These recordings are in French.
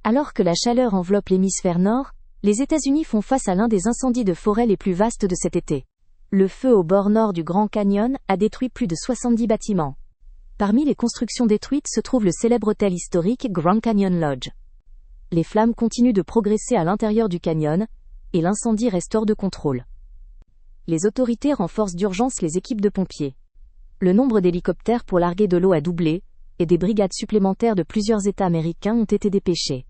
Alors que la chaleur enveloppe l'hémisphère nord, les États-Unis font face à l'un des incendies de forêt les plus vastes de cet été. Le feu au bord nord du Grand Canyon a détruit plus de 70 bâtiments. Parmi les constructions détruites se trouve le célèbre hôtel historique Grand Canyon Lodge. Les flammes continuent de progresser à l'intérieur du canyon, et l'incendie reste hors de contrôle. Les autorités renforcent d'urgence les équipes de pompiers. Le nombre d'hélicoptères pour larguer de l'eau a doublé, et des brigades supplémentaires de plusieurs États américains ont été dépêchées.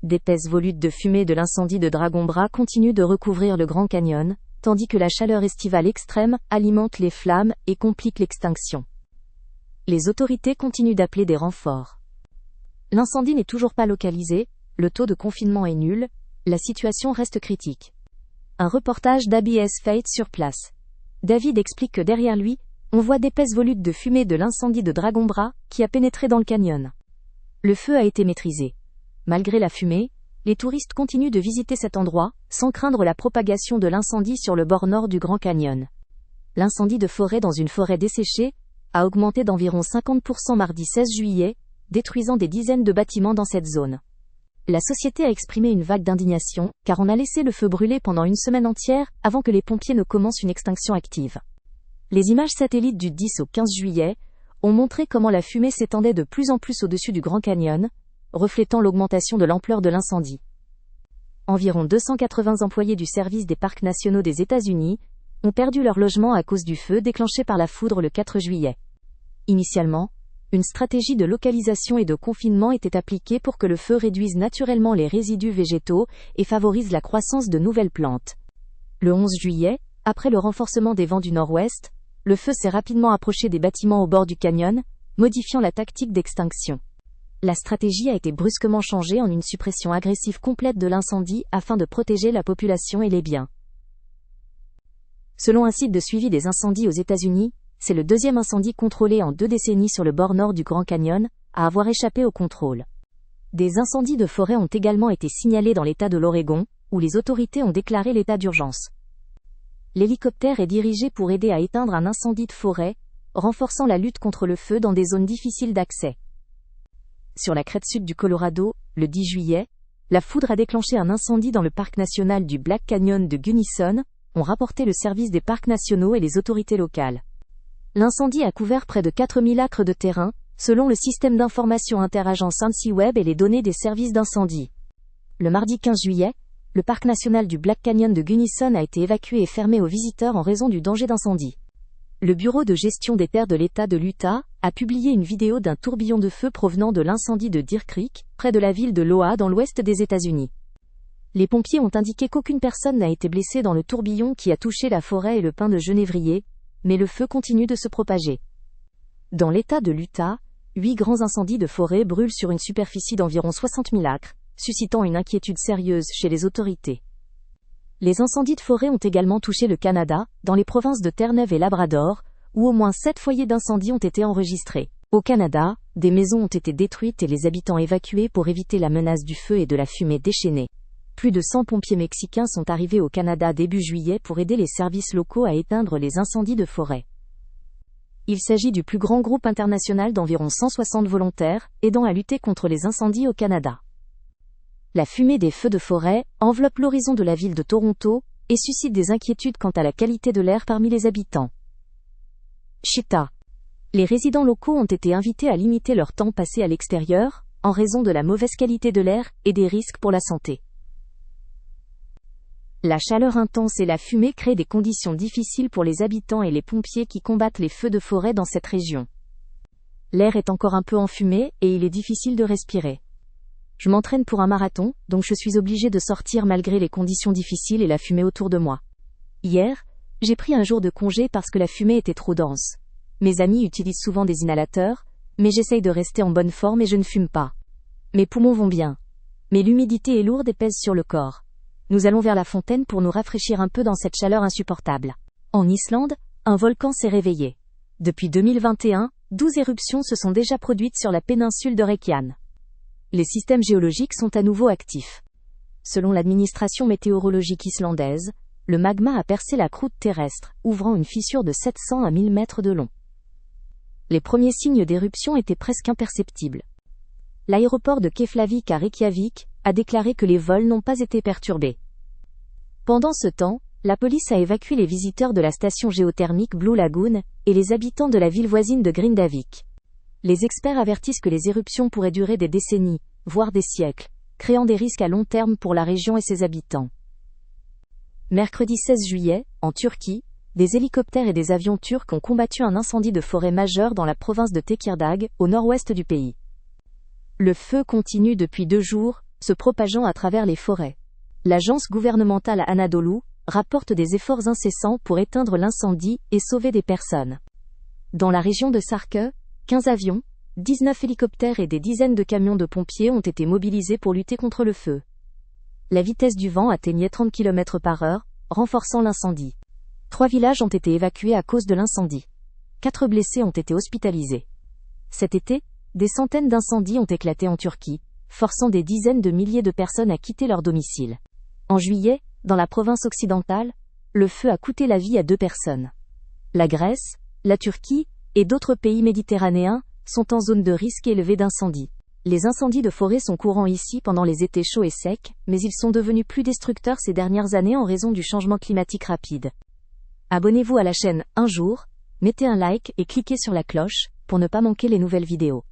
D'épaisses volutes de fumée de l'incendie de Dragon Bras continuent de recouvrir le Grand Canyon, tandis que la chaleur estivale extrême alimente les flammes et complique l'extinction. Les autorités continuent d'appeler des renforts. L'incendie n'est toujours pas localisé, le taux de confinement est nul, la situation reste critique. Un reportage d'ABS fait sur place. David explique que derrière lui, on voit d'épaisses volutes de fumée de l'incendie de Dragon Bras qui a pénétré dans le canyon. Le feu a été maîtrisé. Malgré la fumée, les touristes continuent de visiter cet endroit, sans craindre la propagation de l'incendie sur le bord nord du Grand Canyon. L'incendie de forêt dans une forêt desséchée a augmenté d'environ 50% mardi 16 juillet, détruisant des dizaines de bâtiments dans cette zone. La société a exprimé une vague d'indignation, car on a laissé le feu brûler pendant une semaine entière avant que les pompiers ne commencent une extinction active. Les images satellites du 10 au 15 juillet ont montré comment la fumée s'étendait de plus en plus au-dessus du Grand Canyon, reflétant l'augmentation de l'ampleur de l'incendie. Environ 280 employés du service des parcs nationaux des États-Unis ont perdu leur logement à cause du feu déclenché par la foudre le 4 juillet. Initialement, une stratégie de localisation et de confinement était appliquée pour que le feu réduise naturellement les résidus végétaux et favorise la croissance de nouvelles plantes. Le 11 juillet, après le renforcement des vents du nord-ouest, le feu s'est rapidement approché des bâtiments au bord du canyon, modifiant la tactique d'extinction. La stratégie a été brusquement changée en une suppression agressive complète de l'incendie afin de protéger la population et les biens. Selon un site de suivi des incendies aux États-Unis, c'est le deuxième incendie contrôlé en 2 décennies sur le bord nord du Grand Canyon à avoir échappé au contrôle. Des incendies de forêt ont également été signalés dans l'État de l'Oregon, où les autorités ont déclaré l'état d'urgence. L'hélicoptère est dirigé pour aider à éteindre un incendie de forêt, renforçant la lutte contre le feu dans des zones difficiles d'accès. Sur la crête sud du Colorado, le 10 juillet, la foudre a déclenché un incendie dans le parc national du Black Canyon de Gunnison, ont rapporté le service des parcs nationaux et les autorités locales. L'incendie a couvert près de 4000 acres de terrain, selon le système d'information interagence ANSI-Web et les données des services d'incendie. Le mardi 15 juillet, le parc national du Black Canyon de Gunnison a été évacué et fermé aux visiteurs en raison du danger d'incendie. Le Bureau de gestion des terres de l'État de l'Utah a publié une vidéo d'un tourbillon de feu provenant de l'incendie de Deer Creek, près de la ville de Loa dans l'ouest des États-Unis. Les pompiers ont indiqué qu'aucune personne n'a été blessée dans le tourbillon qui a touché la forêt et le pin de genévrier, mais le feu continue de se propager. Dans l'État de l'Utah, 8 grands incendies de forêt brûlent sur une superficie d'environ 60 000 acres, suscitant une inquiétude sérieuse chez les autorités. Les incendies de forêt ont également touché le Canada, dans les provinces de Terre-Neuve et Labrador, où au moins 7 foyers d'incendie ont été enregistrés. Au Canada, des maisons ont été détruites et les habitants évacués pour éviter la menace du feu et de la fumée déchaînée. Plus de 100 pompiers mexicains sont arrivés au Canada début juillet pour aider les services locaux à éteindre les incendies de forêt. Il s'agit du plus grand groupe international d'environ 160 volontaires, aidant à lutter contre les incendies au Canada. La fumée des feux de forêt enveloppe l'horizon de la ville de Toronto et suscite des inquiétudes quant à la qualité de l'air parmi les habitants. Chita. Les résidents locaux ont été invités à limiter leur temps passé à l'extérieur, en raison de la mauvaise qualité de l'air et des risques pour la santé. La chaleur intense et la fumée créent des conditions difficiles pour les habitants et les pompiers qui combattent les feux de forêt dans cette région. L'air est encore un peu enfumé et il est difficile de respirer. Je m'entraîne pour un marathon, donc je suis obligé de sortir malgré les conditions difficiles et la fumée autour de moi. Hier, j'ai pris un jour de congé parce que la fumée était trop dense. Mes amis utilisent souvent des inhalateurs, mais j'essaye de rester en bonne forme et je ne fume pas. Mes poumons vont bien. Mais l'humidité est lourde et pèse sur le corps. Nous allons vers la fontaine pour nous rafraîchir un peu dans cette chaleur insupportable. En Islande, un volcan s'est réveillé. Depuis 2021, 12 éruptions se sont déjà produites sur la péninsule de Reykjavik. Les systèmes géologiques sont à nouveau actifs. Selon l'administration météorologique islandaise, le magma a percé la croûte terrestre, ouvrant une fissure de 700 à 1000 mètres de long. Les premiers signes d'éruption étaient presque imperceptibles. l'aéroport de Keflavik à Reykjavik a déclaré que les vols n'ont pas été perturbés. Pendant ce temps, la police a évacué les visiteurs de la station géothermique Blue Lagoon et les habitants de la ville voisine de Grindavik. Les experts avertissent que les éruptions pourraient durer des décennies, voire des siècles, créant des risques à long terme pour la région et ses habitants. Mercredi 16 juillet, en Turquie, des hélicoptères et des avions turcs ont combattu un incendie de forêt majeur dans la province de Tekirdağ, au nord-ouest du pays. Le feu continue depuis 2 jours, se propageant à travers les forêts. L'agence gouvernementale Anadolu rapporte des efforts incessants pour éteindre l'incendie et sauver des personnes. Dans la région de Sarkı, 15 avions, 19 hélicoptères et des dizaines de camions de pompiers ont été mobilisés pour lutter contre le feu. La vitesse du vent atteignait 30 km/h, renforçant l'incendie. 3 villages ont été évacués à cause de l'incendie. 4 blessés ont été hospitalisés. Cet été, des centaines d'incendies ont éclaté en Turquie, forçant des dizaines de milliers de personnes à quitter leur domicile. En juillet, dans la province occidentale, le feu a coûté la vie à 2 personnes. La Grèce, la Turquie et d'autres pays méditerranéens sont en zone de risque élevé d'incendie. Les incendies de forêt sont courants ici pendant les étés chauds et secs, mais ils sont devenus plus destructeurs ces dernières années en raison du changement climatique rapide. Abonnez-vous à la chaîne Un jour, mettez un like et cliquez sur la cloche pour ne pas manquer les nouvelles vidéos.